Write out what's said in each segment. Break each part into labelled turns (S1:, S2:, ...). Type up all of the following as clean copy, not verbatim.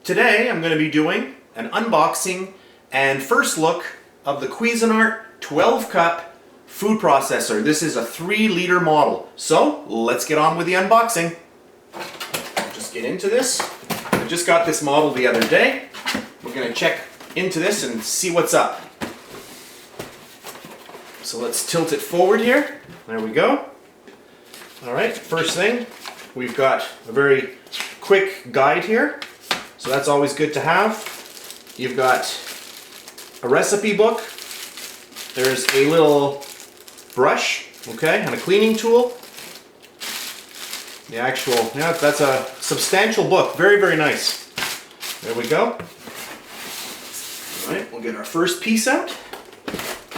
S1: Today I'm going to be doing an unboxing and first look of the Cuisinart 12 cup food processor. This is a 3-liter model. So let's get on with the unboxing. Just get into this. I just got this model the other day. We're going to check into this and see what's up. So let's tilt it forward here. There we go. Alright, first thing, we've got a very quick guide here. So that's always good to have. You've got a recipe book. There's a little brush, okay, and a cleaning tool. The actual, yeah, that's a substantial book. Very, very nice. There we go. Alright, we'll get our first piece out.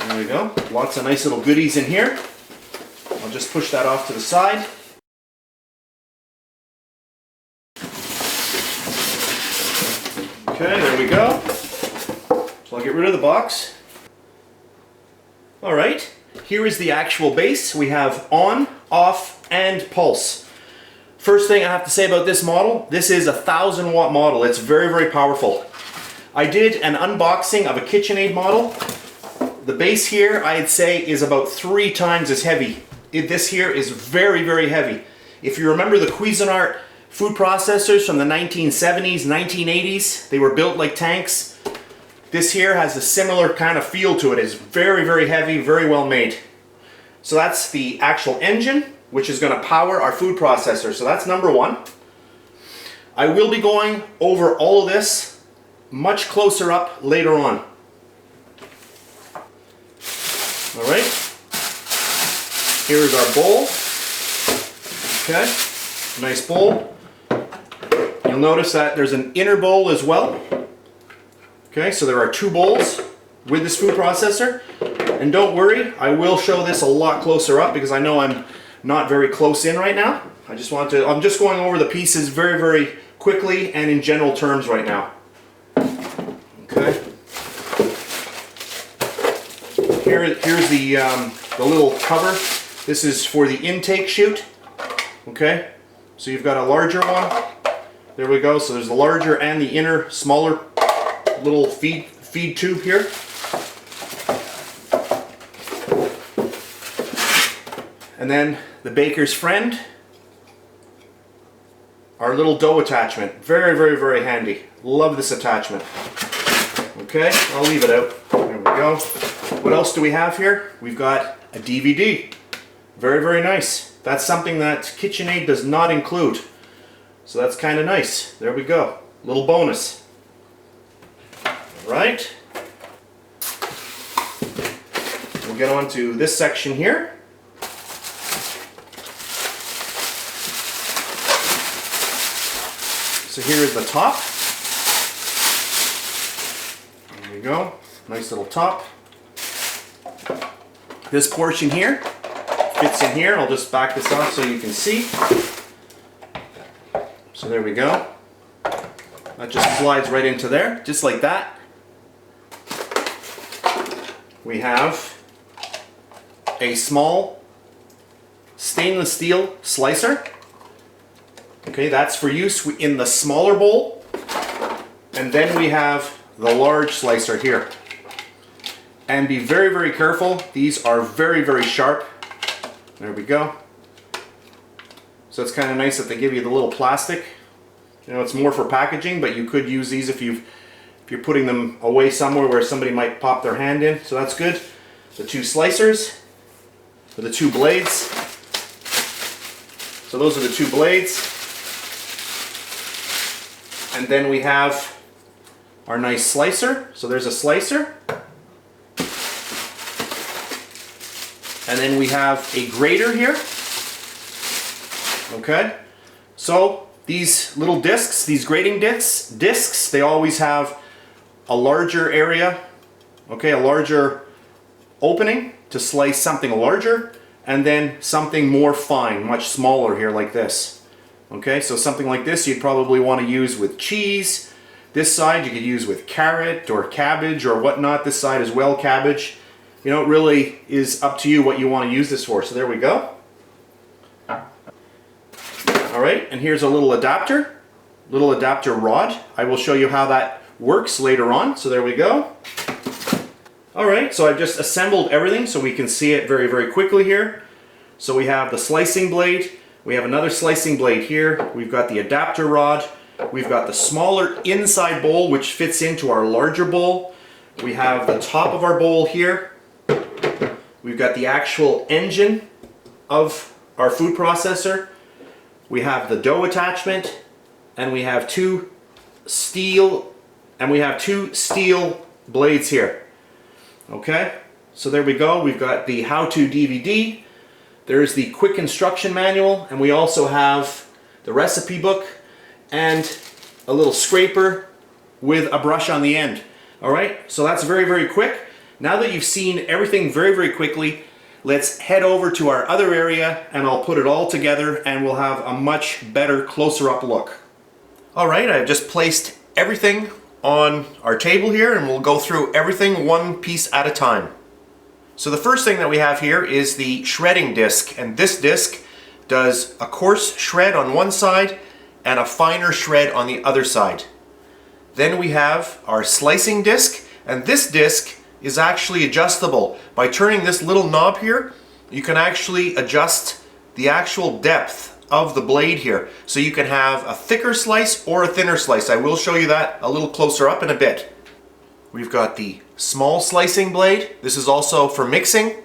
S1: There we go. Lots of nice little goodies in here. I'll just push that off to the side. Okay, there we go. So I'll get rid of the box. Alright, here is the actual base. We have on, off, and pulse. First thing I have to say about this model, this is a 1000 watt model. It's very, very powerful. I did an unboxing of a KitchenAid model. The base here, I'd say, is about 3 times as heavy. This here is very, very heavy. If you remember the Cuisinart food processors from the 1970s, 1980s, they were built like tanks. This here has a similar kind of feel to it. It's very, very heavy, very well made. So that's the actual engine, which is going to power our food processor. So that's number one. I will be going over all of this much closer up later on. Alright, here is our bowl. Okay, nice bowl. You'll notice that there's an inner bowl as well. Okay, so there are 2 bowls with this food processor. And don't worry, I will show this a lot closer up because I know I'm not very close in right now. I'm just going over the pieces very, very quickly and in general terms right now. Okay. Here's the little cover. This is for the intake chute. Okay, so you've got a larger one. There we go. So there's the larger and the inner, smaller little feed tube here. And then the baker's friend, our little dough attachment. Very, very, very handy. Love this attachment. Okay, I'll leave it out. There we go. What else do we have here? We've got a DVD. Very, very nice. That's something that KitchenAid does not include. So that's kind of nice. There we go. Little bonus. Alright. We'll get on to this section here. So here is the top. There we go. Nice little top. This portion here fits in here. I'll just back this off so you can see. So there we go. That just slides right into there, just like that. We have a small stainless steel slicer. Okay, that's for use in the smaller bowl. And then we have the large slicer here. And be very, very careful. These are very, very sharp. There we go. So it's kind of nice that they give you the little plastic. You know, it's more for packaging, but you could use these if you're putting them away somewhere where somebody might pop their hand in. So that's good. The 2 slicers, or the 2 blades. So those are the 2 blades. And then we have our nice slicer. So there's a slicer. And then we have a grater here. Okay, so these little discs, these grating discs, they always have a larger area, okay, a larger opening to slice something larger, and then something more fine, much smaller here like this. Okay, so something like this you'd probably want to use with cheese. This side you could use with carrot or cabbage or whatnot. This side as well, cabbage. You know, it really is up to you what you want to use this for. So there we go. Alright, and here's a little adapter. little adapter rod. I will show you how that works later on. So there we go. Alright, so I've just assembled everything so we can see it very, very quickly here. So we have the slicing blade, we have another slicing blade here, we've got the adapter rod, we've got the smaller inside bowl which fits into our larger bowl, we have the top of our bowl here, we've got the actual engine of our food processor, we have the dough attachment, and we have two steel blades here. Okay, so there we go. We've got the how-to DVD. There's the quick instruction manual, and we also have the recipe book and a little scraper with a brush on the end. All right, so that's very, very quick. Now that you've seen everything very, very quickly, let's head over to our other area and I'll put it all together and we'll have a much better, closer up look. All right, I've just placed everything on our table here and we'll go through everything one piece at a time. So the first thing that we have here is the shredding disc, and this disc does a coarse shred on one side and a finer shred on the other side. Then we have our slicing disc, and this disc is actually adjustable. By turning this little knob here, you can actually adjust the actual depth of the blade here. So you can have a thicker slice or a thinner slice. I will show you that a little closer up in a bit. We've got the small slicing blade. This is also for mixing.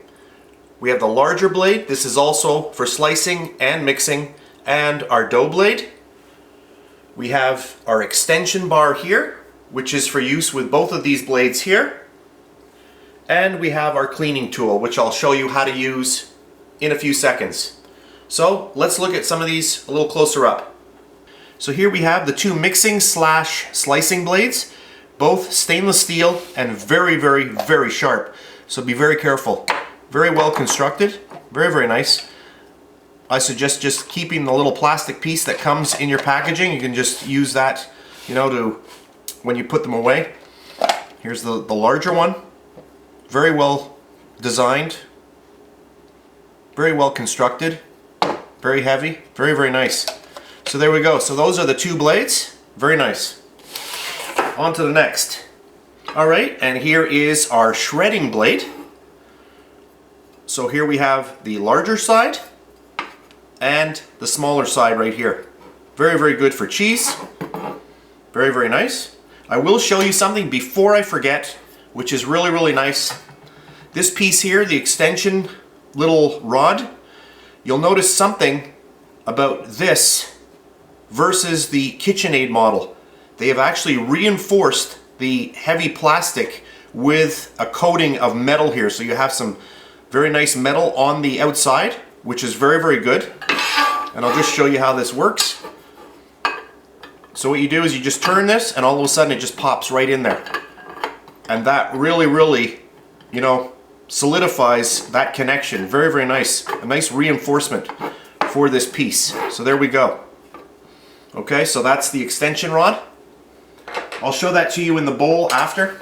S1: We have the larger blade. This is also for slicing and mixing. And our dough blade. We have our extension bar here, which is for use with both of these blades here. And we have our cleaning tool, which I'll show you how to use in a few seconds. So let's look at some of these a little closer up. So here we have the two mixing / slicing blades, both stainless steel and very, very, very sharp. So be very careful. Very well constructed, very, very nice. I suggest just keeping the little plastic piece that comes in your packaging. You can just use that, you know, to when you put them away. Here's the larger one. Very well designed, very well constructed. Very heavy, very, very nice. So there we go. So those are the two blades. Very nice. On to the next. All right, and here is our shredding blade. So here we have the larger side and the smaller side right here. Very, very good for cheese. Very, very nice. I will show you something before I forget, which is really, really nice. This piece here, the extension little rod, you'll notice something about this versus the KitchenAid model. They have actually reinforced the heavy plastic with a coating of metal here. So you have some very nice metal on the outside, which is very, very good. And I'll just show you how this works. So what you do is you just turn this and all of a sudden it just pops right in there. And that really, really, you know, solidifies that connection. Very, very nice. A nice reinforcement for this piece. So there we go. Okay, so that's the extension rod. I'll show that to you in the bowl after.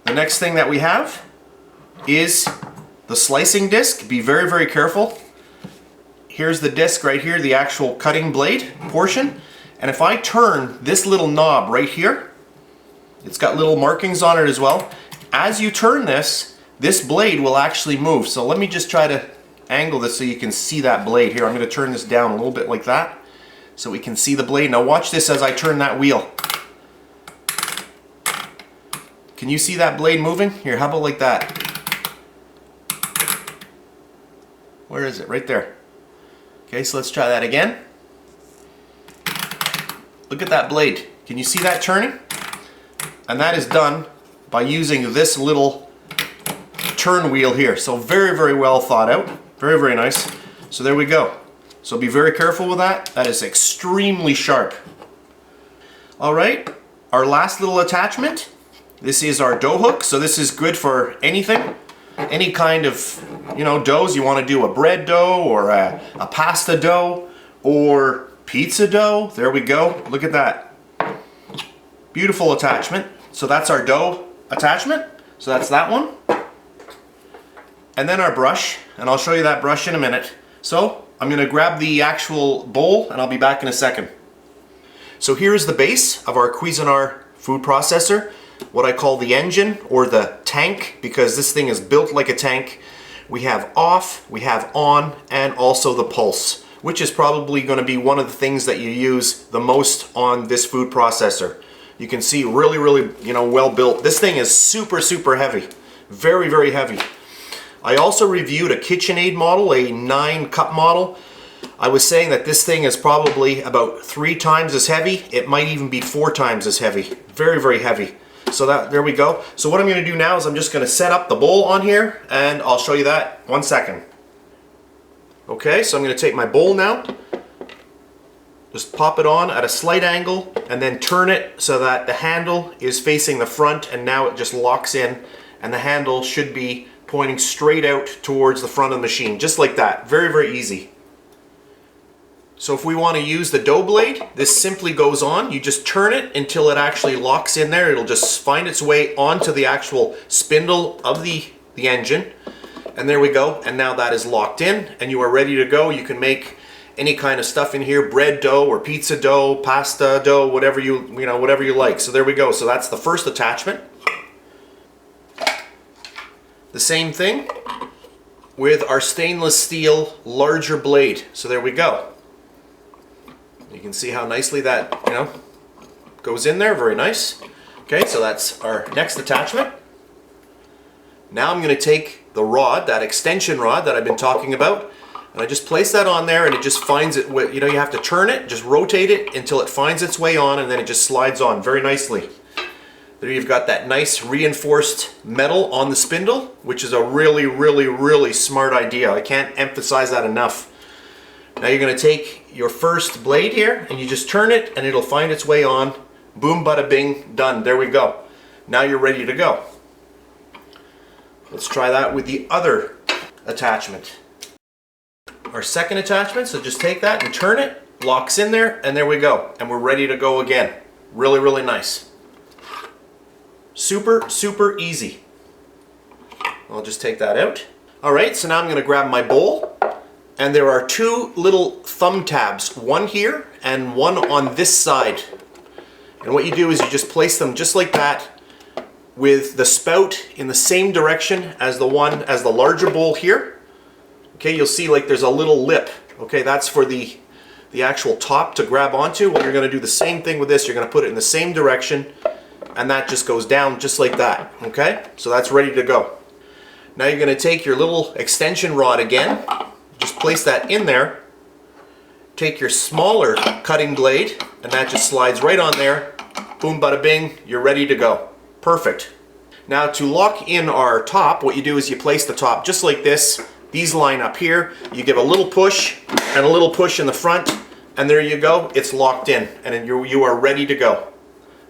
S1: The next thing that we have is the slicing disc. Be very, very careful. Here's the disc right here, the actual cutting blade portion. And if I turn this little knob right here, it's got little markings on it as well. As you turn this, this blade will actually move. So let me just try to angle this so you can see that blade here. I'm going to turn this down a little bit like that so we can see the blade. Now watch this as I turn that wheel. Can you see that blade moving? Here, how about like that? Where is it? Right there. Okay, so let's try that again. Look at that blade. Can you see that turning? And that is done by using this little turn wheel here. So very, very well thought out. Very, very nice. So there we go. So be very careful with that. That is extremely sharp. All right, our last little attachment. This is our dough hook. So this is good for anything. Any kind of, you know, doughs. You want to do a bread dough or a pasta dough or pizza dough. There we go. Look at that. Beautiful attachment. So that's our dough attachment. So that's that one. And then our brush, and I'll show you that brush in a minute. So I'm going to grab the actual bowl and I'll be back in a second. So here's the base of our Cuisinart food processor, what I call the engine or the tank, because this thing is built like a tank. We have off, we have on, and also the pulse, which is probably going to be one of the things that you use the most on this food processor. You can see really, well built. This thing is super heavy. Very, very heavy. I also reviewed a KitchenAid model, a 9-cup model. I was saying that this thing is probably about 3 times as heavy. It might even be 4 times as heavy. Very, very heavy. So there we go. So what I'm going to do now is I'm just going to set up the bowl on here and I'll show you that. 1 second. Okay, so I'm going to take my bowl now. Just pop it on at a slight angle and then turn it so that the handle is facing the front, and now it just locks in and the handle should be pointing straight out towards the front of the machine. Just like that. Very, very easy. So if we want to use the dough blade, this simply goes on. You just turn it until it actually locks in there. It'll just find its way onto the actual spindle of the engine. And there we go. And now that is locked in and you are ready to go. You can make any kind of stuff in here, bread dough or pizza dough, pasta dough, whatever whatever you like. So there we go. So that's the first attachment. The same thing with our stainless steel larger blade. So there we go. You can see how nicely that, goes in there. Very nice. Okay, so that's our next attachment. Now I'm going to take the rod, that extension rod that I've been talking about, and I just place that on there and it just finds it, you have to turn it, just rotate it until it finds its way on, and then it just slides on very nicely. There you've got that nice reinforced metal on the spindle, which is a really smart idea. I can't emphasize that enough. Now you're going to take your first blade here and you just turn it and it'll find its way on. Boom, bada bing, done. There we go. Now you're ready to go. Let's try that with the other attachment. Our second attachment, so just take that and turn it, locks in there, and there we go. And we're ready to go again. Really nice. Super easy. I'll just take that out. Alright, so now I'm going to grab my bowl. And there are 2 little thumb tabs, one here and one on this side. And what you do is you just place them just like that with the spout in the same direction as the larger bowl here. Okay, you'll see like there's a little lip. Okay, that's for the actual top to grab onto. Well, you're going to do the same thing with this. You're going to put it in the same direction and that just goes down just like that. Okay, so that's ready to go. Now you're going to take your little extension rod again. Just place that in there, take your smaller cutting blade, and that just slides right on there. Boom, bada bing, you're ready to go. Perfect. Now to lock in our top, what you do is you place the top just like this. These line up here. You give a little push and a little push in the front, and there you go. It's locked in, and you are ready to go.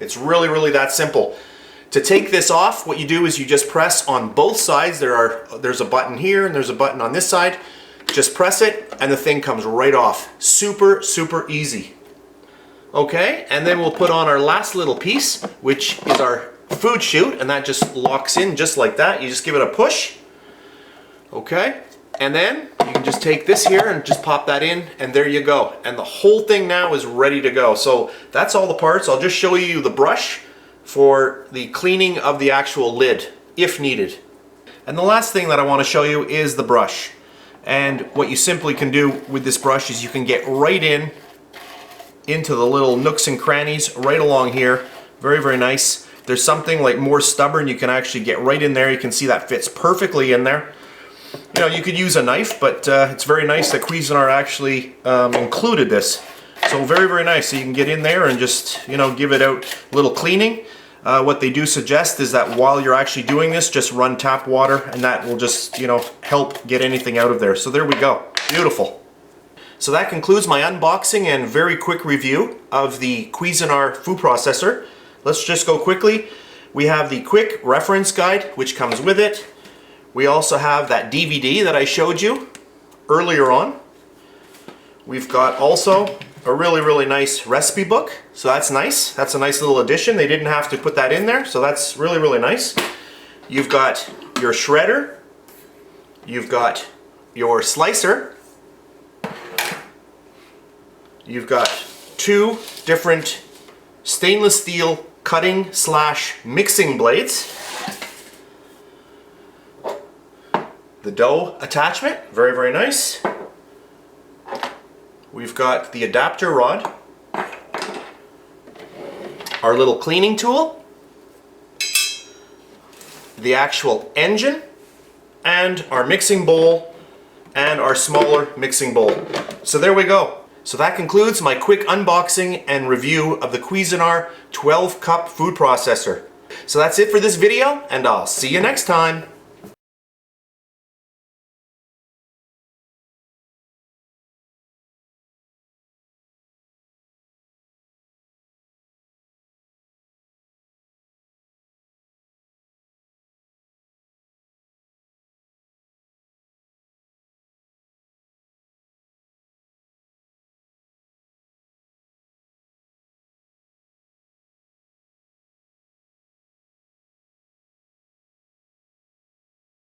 S1: It's really that simple. To take this off, what you do is you just press on both sides. There's a button here and there's a button on this side. Just press it and the thing comes right off. Super easy. Okay, and then we'll put on our last little piece, which is our food chute, and that just locks in just like that. You just give it a push. Okay, and then you can just take this here and just pop that in, and there you go. And the whole thing now is ready to go. So that's all the parts. I'll just show you the brush for the cleaning of the actual lid, if needed. And the last thing that I want to show you is the brush. And what you simply can do with this brush is you can get right into the little nooks and crannies right along here. Very nice. If there's something like more stubborn, you can actually get right in there. You can see that fits perfectly in there. You could use a knife, but it's very nice that Cuisinart actually included this. So very nice. So you can get in there and just give it out a little cleaning. What they do suggest is that while you're actually doing this, just run tap water, and that will just, help get anything out of there. So there we go. Beautiful. So that concludes my unboxing and very quick review of the Cuisinart food processor. Let's just go quickly. We have the quick reference guide, which comes with it. We also have that DVD that I showed you earlier on. We've got also a really nice recipe book, so that's nice. That's a nice little addition. They didn't have to put that in there, so that's really nice. You've got your shredder, you've got your slicer, You've got two different stainless steel cutting / mixing blades. The dough attachment, very, very nice. We've got the adapter rod, our little cleaning tool, the actual engine, and our mixing bowl, and our smaller mixing bowl. So there we go. So that concludes my quick unboxing and review of the Cuisinart 12 cup food processor. So that's it for this video, and I'll see you next time.